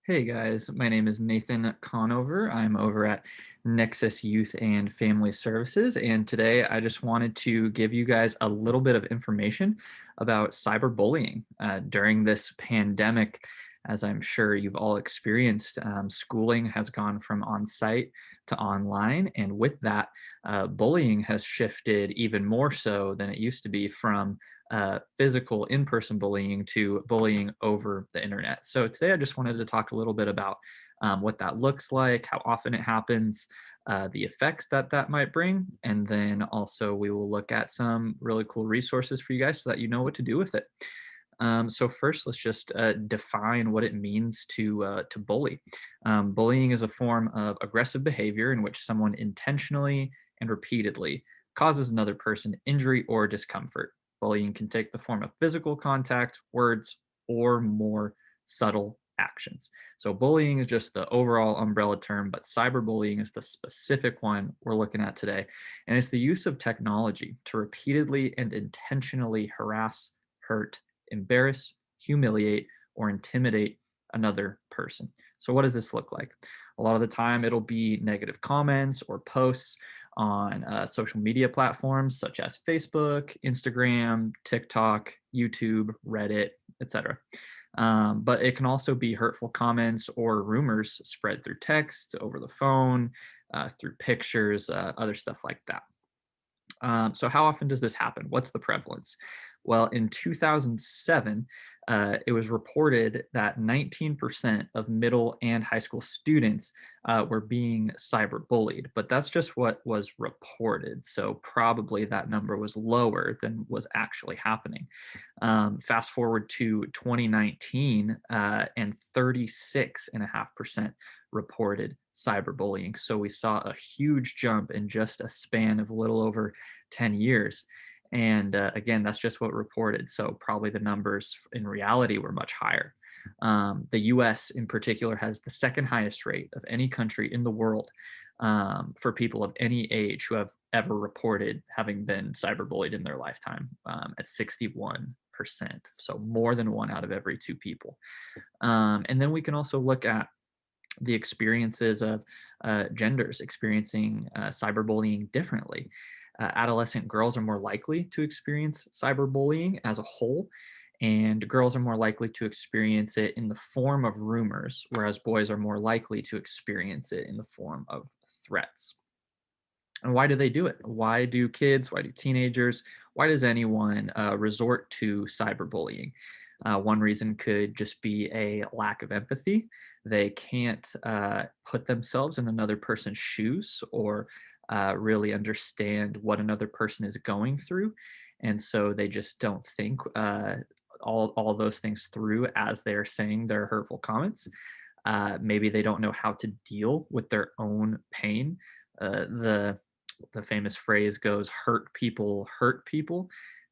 Hey guys, my name is Nathan Conover. I'm over at Nexus Youth and Family Services, and today I just wanted to give you guys a little bit of information about cyberbullying during this pandemic. As I'm sure you've all experienced, schooling has gone from on site to online, and with that, bullying has shifted even more so than it used to be from physical in-person bullying to bullying over the internet. So today I just wanted to talk a little bit about what that looks like, how often it happens, the effects that that might bring, and then also we will look at some really cool resources for you guys so that you know what to do with it. So first, let's just define what it means to bully. Bullying is a form of aggressive behavior in which someone intentionally and repeatedly causes another person injury or discomfort. Bullying can take the form of physical contact, words, or more subtle actions. So bullying is just the overall umbrella term, but cyberbullying is the specific one we're looking at today. And it's the use of technology to repeatedly and intentionally harass, hurt, embarrass, humiliate, or intimidate another person. So, what does this look like? A lot of the time, it'll be negative comments or posts on social media platforms such as Facebook, Instagram, TikTok, YouTube, Reddit, etc. But it can also be hurtful comments or rumors spread through text, over the phone, through pictures, other stuff like that. So, how often does this happen? What's the prevalence? Well, in 2007, it was reported that 19% of middle and high school students were being cyberbullied, but that's just what was reported. So, probably that number was lower than was actually happening. Fast forward to 2019, and 36.5% reported cyberbullying. So, we saw a huge jump in just a span of a little over 10 years. And again, that's just what reported. So probably the numbers in reality were much higher. The US in particular has the second highest rate of any country in the world for people of any age who have ever reported having been cyberbullied in their lifetime at 61%. So more than one out of every two people. And then we can also look at the experiences of genders experiencing cyberbullying differently. Adolescent girls are more likely to experience cyberbullying as a whole, and girls are more likely to experience it in the form of rumors, whereas boys are more likely to experience it in the form of threats. And why do they do it? Why do kids, why do teenagers, why does anyone resort to cyberbullying? One reason could just be a lack of empathy. They can't put themselves in another person's shoes or really understand what another person is going through. And so they just don't think all those things through as they're saying their hurtful comments. Maybe they don't know how to deal with their own pain. The famous phrase goes, hurt people,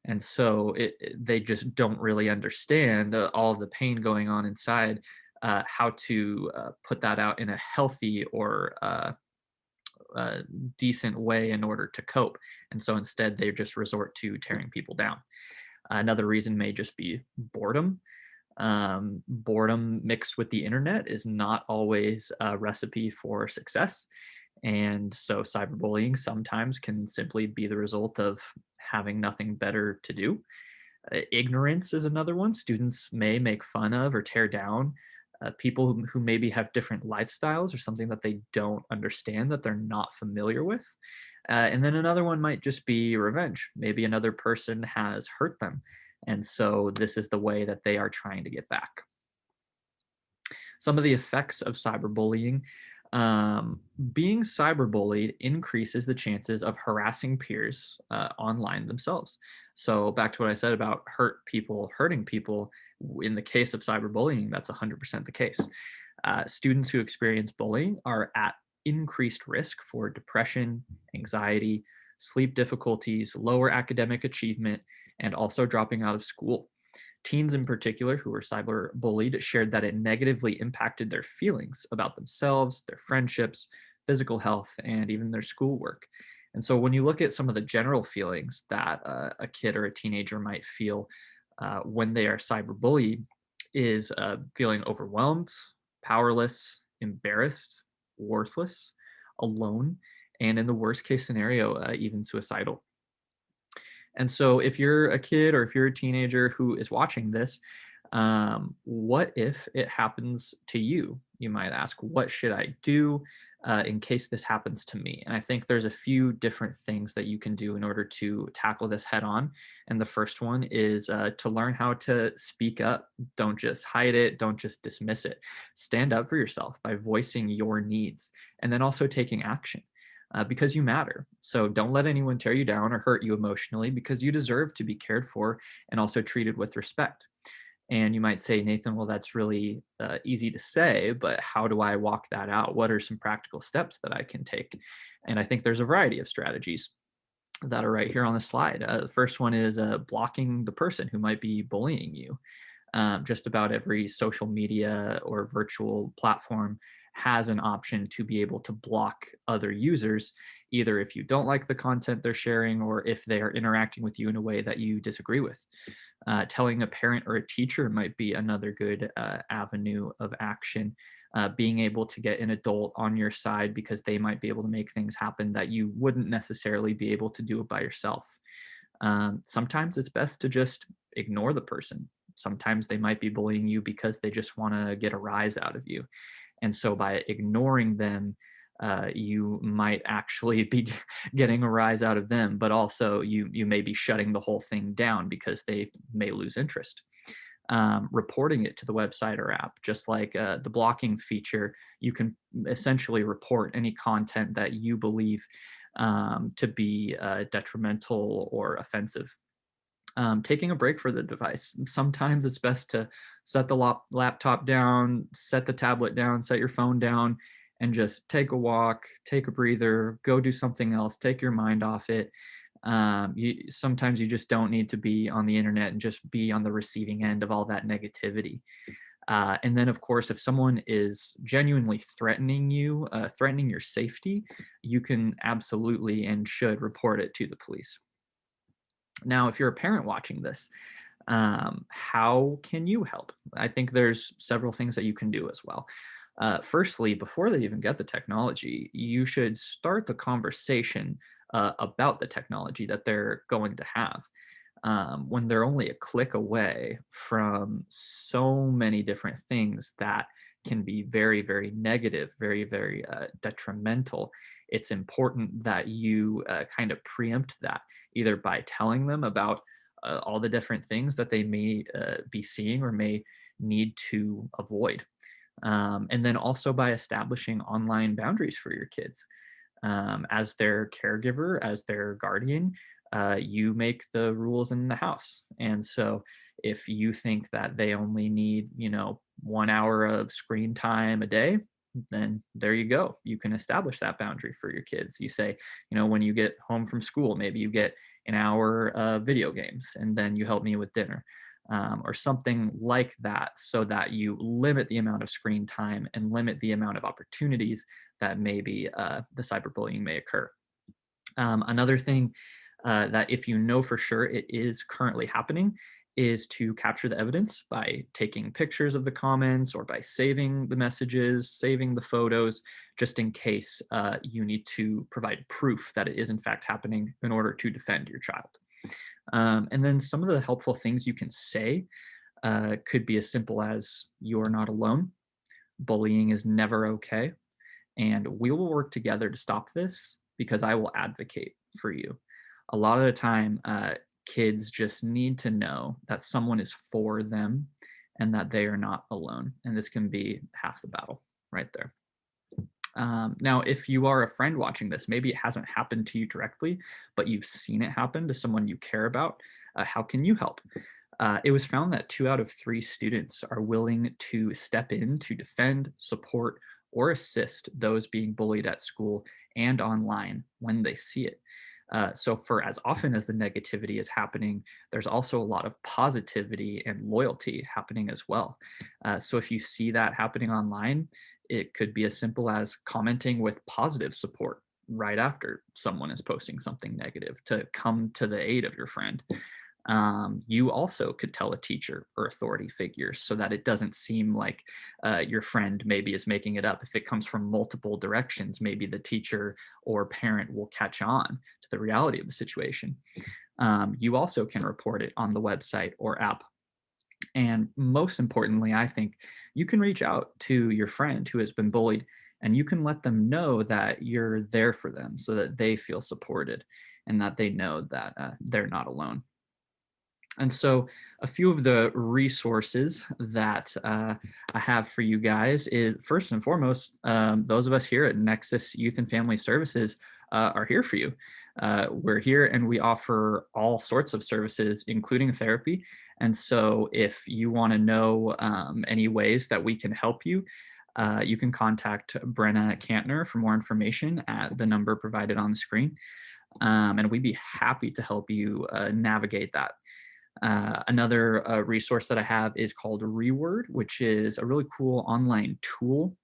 and so they just don't really understand all of the pain going on inside, how to put that out in a healthy or decent way in order to cope. And so instead they just resort to tearing people down. Another reason may just be boredom. Boredom mixed with the internet is not always a recipe for success. And so cyberbullying sometimes can simply be the result of having nothing better to do. Ignorance is another one. Students may make fun of or tear down people who maybe have different lifestyles or something that they don't understand, that they're not familiar with. And then another one might just be revenge. Maybe another person has hurt them. And so this is the way that they are trying to get back. Some of the effects of cyberbullying. Being cyberbullied increases the chances of harassing peers online themselves. So, back to what I said about hurting people, in the case of cyberbullying, that's 100% the case. Students who experience bullying are at increased risk for depression, anxiety, sleep difficulties, lower academic achievement, and also dropping out of school. Teens in particular who were cyberbullied shared that it negatively impacted their feelings about themselves, their friendships, physical health, and even their schoolwork. And so when you look at some of the general feelings that a kid or a teenager might feel when they are cyberbullied, is feeling overwhelmed, powerless, embarrassed, worthless, alone, and in the worst case scenario, even suicidal. And so, if you're a kid or if you're a teenager who is watching this, what if it happens to you? You might ask, what should I do in case this happens to me? And I think there's a few different things that you can do in order to tackle this head on. And the first one is to learn how to speak up. Don't just hide it, don't just dismiss it. Stand up for yourself by voicing your needs and then also taking action. Because you matter. So don't let anyone tear you down or hurt you emotionally because you deserve to be cared for and also treated with respect. And you might say, Nathan, well, that's really easy to say, but how do I walk that out? What are some practical steps that I can take? And I think there's a variety of strategies that are right here on the slide. The first one is blocking the person who might be bullying you. Just about every social media or virtual platform has an option to be able to block other users, either if you don't like the content they're sharing or if they are interacting with you in a way that you disagree with. Telling a parent or a teacher might be another good avenue of action. Being able to get an adult on your side because they might be able to make things happen that you wouldn't necessarily be able to do it by yourself. Sometimes it's best to just ignore the person. Sometimes they might be bullying you because they just want to get a rise out of you. And so by ignoring them, you might actually be getting a rise out of them, but also you may be shutting the whole thing down because they may lose interest. Reporting it to the website or app, just like the blocking feature, you can essentially report any content that you believe to be detrimental or offensive. Taking a break for the device. Sometimes it's best to set the laptop down, set the tablet down, set your phone down, and just take a walk, take a breather, go do something else, take your mind off it. Sometimes you just don't need to be on the internet and just be on the receiving end of all that negativity. And then, of course, if someone is genuinely threatening you, threatening your safety, you can absolutely and should report it to the police. Now, if you're a parent watching this, how can you help? I think there's several things that you can do as well. Firstly, before they even get the technology, you should start the conversation about the technology that they're going to have. When they're only a click away from so many different things that can be very, very negative, very, very detrimental, it's important that you kind of preempt that either by telling them about all the different things that they may be seeing or may need to avoid. And then also by establishing online boundaries for your kids. As their caregiver, as their guardian, you make the rules in the house. And so if you think that they only need, 1 hour of screen time a day, then there you go. You can establish that boundary for your kids. You say, when you get home from school, maybe you get an hour of video games and then you help me with dinner. Or something like that, so that you limit the amount of screen time and limit the amount of opportunities that maybe the cyberbullying may occur. Another thing that if you know for sure it is currently happening is to capture the evidence by taking pictures of the comments or by saving the messages, saving the photos, just in case you need to provide proof that it is in fact happening in order to defend your child. And then some of the helpful things you can say could be as simple as, "You are not alone. Bullying is never okay. And we will work together to stop this because I will advocate for you." A lot of the time, kids just need to know that someone is for them and that they are not alone. And this can be half the battle right there. Now, if you are a friend watching this, maybe it hasn't happened to you directly, but you've seen it happen to someone you care about. How can you help? It was found that 2 out of 3 students are willing to step in to defend, support, or assist those being bullied at school and online when they see it. So, for as often as the negativity is happening, there's also a lot of positivity and loyalty happening as well. So, if you see that happening online, it could be as simple as commenting with positive support right after someone is posting something negative to come to the aid of your friend. You also could tell a teacher or authority figure so that it doesn't seem like your friend maybe is making it up. If it comes from multiple directions, maybe the teacher or parent will catch on to the reality of the situation. You also can report it on the website or app. And most importantly, I think you can reach out to your friend who has been bullied and you can let them know that you're there for them so that they feel supported and that they know that they're not alone. And so, a few of the resources that I have for you guys is first and foremost, those of us here at Nexus Youth and Family Services are here for you. We're here and we offer all sorts of services, including therapy. And so, if you want to know any ways that we can help you, you can contact Brenna Kantner for more information at the number provided on the screen. And we'd be happy to help you navigate that. Another resource that I have is called Reword, which is a really cool online tool,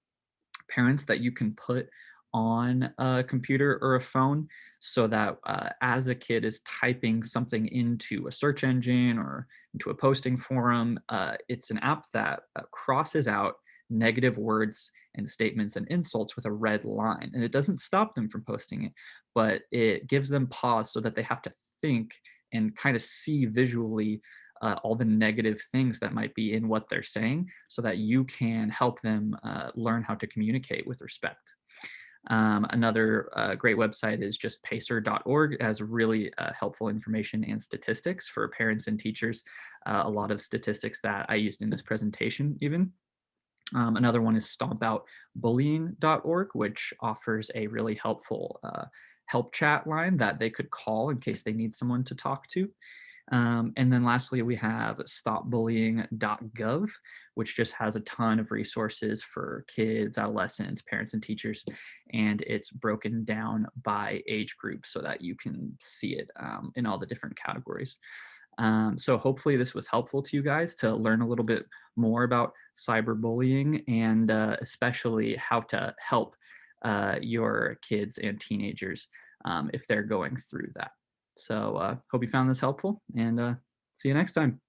parents, that you can put on a computer or a phone so that as a kid is typing something into a search engine or into a posting forum, it's an app that crosses out negative words and statements and insults with a red line. And it doesn't stop them from posting it, but it gives them pause so that they have to think and kind of see visually all the negative things that might be in what they're saying so that you can help them learn how to communicate with respect. Another great website is just pacer.org. It has really helpful information and statistics for parents and teachers. A lot of statistics that I used in this presentation, even. Another one is stompoutbullying.org, which offers a really helpful help chat line that they could call in case they need someone to talk to. And then lastly, we have stopbullying.gov, which just has a ton of resources for kids, adolescents, parents, and teachers. And it's broken down by age group so that you can see it in all the different categories. So hopefully this was helpful to you guys to learn a little bit more about cyberbullying and especially how to help your kids and teenagers if they're going through that. So hope you found this helpful and see you next time.